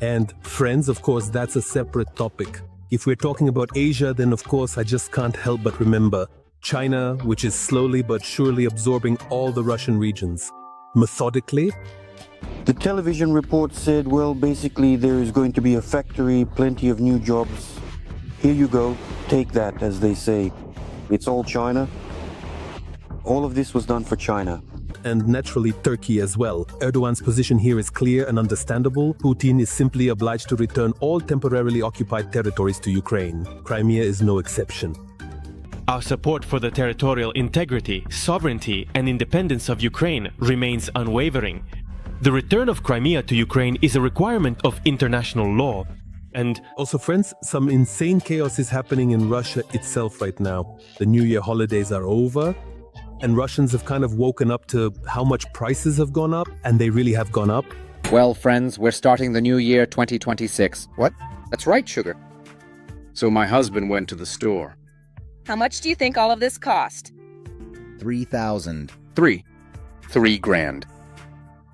And friends, of course, that's a separate topic. If we're talking about Asia, then of course I just can't help but remember China, which is slowly but surely absorbing all the Russian regions. Methodically. The television report said, well, basically there is going to be a factory, plenty of new jobs. Here you go, take that, as they say. It's all China. All of this was done for China. And naturally Turkey as well. Erdogan's position here is clear and understandable. Putin is simply obliged to return all temporarily occupied territories to Ukraine. Crimea is no exception. Our support for the territorial integrity, sovereignty, and independence of Ukraine remains unwavering. The return of Crimea to Ukraine is a requirement of international law. And also, friends, some insane chaos is happening in Russia itself right now. The New Year holidays are over, and Russians have kind of woken up to how much prices have gone up, and they really have gone up. Well, friends, we're starting the new year 2026. What? That's right, Sugar. So my husband went to the store. How much do you think all of this cost? 3,000. $3 grand.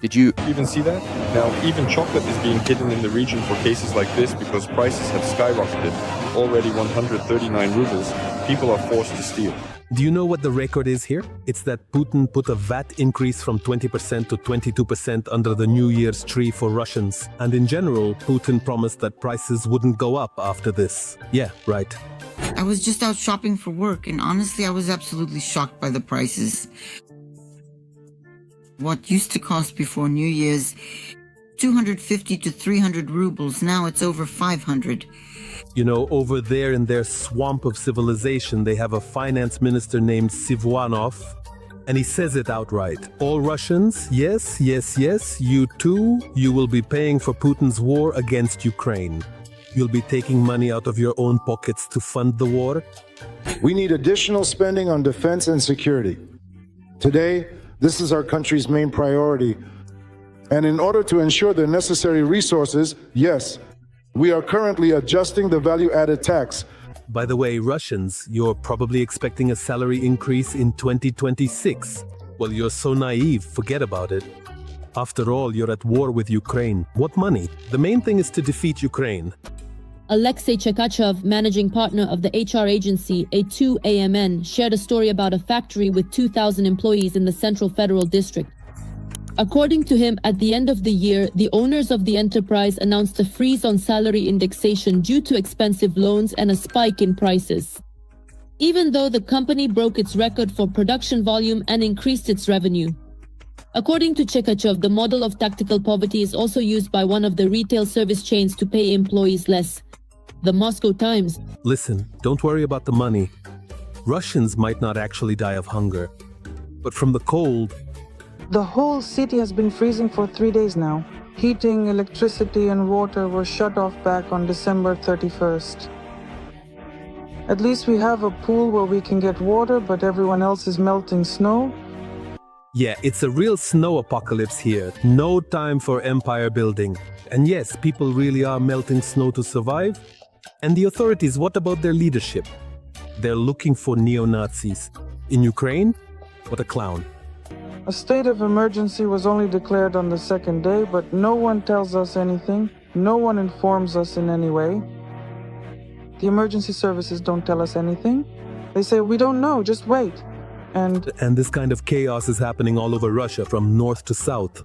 Did you even see that? Now, even chocolate is being hidden in the region for cases like this because prices have skyrocketed. Already 139 rubles. People are forced to steal. Do you know what the record is here? It's that Putin put a VAT increase from 20% to 22% under the New Year's tree for Russians. And in general, Putin promised that prices wouldn't go up after this. Yeah, right. I was just out shopping for work, and honestly, I was absolutely shocked by the prices. What used to cost before New Year's 250 to 300 rubles, now it's over 500. You know, over there in their swamp of civilization, they have a finance minister named Sivanov, and he says it outright. All Russians, yes, yes, yes, you too, you will be paying for Putin's war against Ukraine. You'll be taking money out of your own pockets to fund the war. We need additional spending on defense and security. Today, this is our country's main priority. And in order to ensure the necessary resources, yes, we are currently adjusting the value-added tax. By the way, Russians, you're probably expecting a salary increase in 2026. Well, you're so naive, forget about it. After all, you're at war with Ukraine. What money? The main thing is to defeat Ukraine. Alexei Chekachev, managing partner of the HR agency A2AMN, shared a story about a factory with 2,000 employees in the Central Federal District. According to him, at the end of the year, the owners of the enterprise announced a freeze on salary indexation due to expensive loans and a spike in prices. Even though the company broke its record for production volume and increased its revenue. According to Chekachev, the model of tactical poverty is also used by one of the retail service chains to pay employees less. The Moscow Times. Listen, don't worry about the money. Russians might not actually die of hunger, but from the cold. The whole city has been freezing for 3 days now. Heating, electricity and water were shut off back on December 31st. At least we have a pool where we can get water, but everyone else is melting snow. Yeah, it's a real snow apocalypse here. No time for empire building. And yes, people really are melting snow to survive. And the authorities, what about their leadership? They're looking for neo-Nazis. In Ukraine? What a clown. A state of emergency was only declared on the second day, but no one tells us anything. No one informs us in any way. The emergency services don't tell us anything. They say, we don't know, just wait. And this kind of chaos is happening all over Russia, from north to south.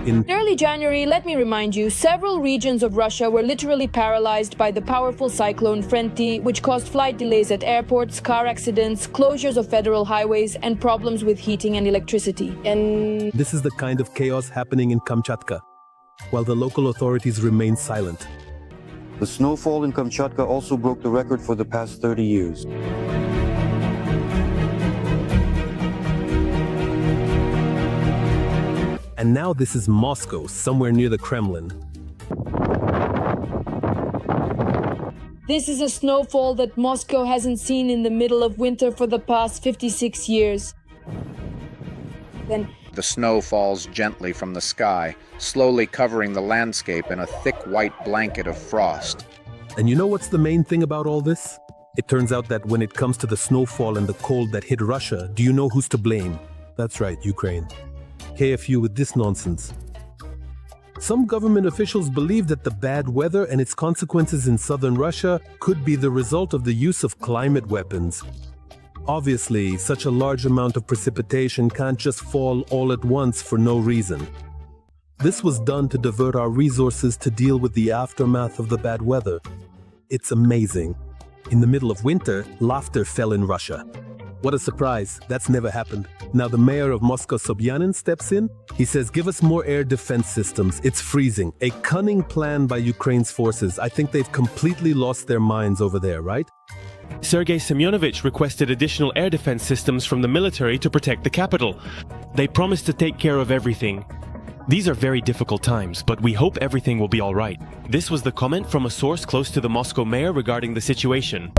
In early January, let me remind you, several regions of Russia were literally paralyzed by the powerful cyclone Frenti, which caused flight delays at airports, car accidents, closures of federal highways, and problems with heating and electricity. And this is the kind of chaos happening in Kamchatka, while the local authorities remain silent. The snowfall in Kamchatka also broke the record for the past 30 years. And now this is Moscow, somewhere near the Kremlin. This is a snowfall that Moscow hasn't seen in the middle of winter for the past 56 years. Then the snow falls gently from the sky, slowly covering the landscape in a thick white blanket of frost. And you know what's the main thing about all this? It turns out that when it comes to the snowfall and the cold that hit Russia, do you know who's to blame? That's right, Ukraine. KFU with this nonsense. Some government officials believe that the bad weather and its consequences in southern Russia could be the result of the use of climate weapons. Obviously, such a large amount of precipitation can't just fall all at once for no reason. This was done to divert our resources to deal with the aftermath of the bad weather. It's amazing. In the middle of winter, laughter fell in Russia. What a surprise, that's never happened. Now the mayor of Moscow, Sobyanin, steps in. He says, give us more air defense systems. It's freezing. A cunning plan by Ukraine's forces. I think they've completely lost their minds over there, right? Sergei Semyonovich requested additional air defense systems from the military to protect the capital. They promised to take care of everything. These are very difficult times, but we hope everything will be all right. This was the comment from a source close to the Moscow mayor regarding the situation.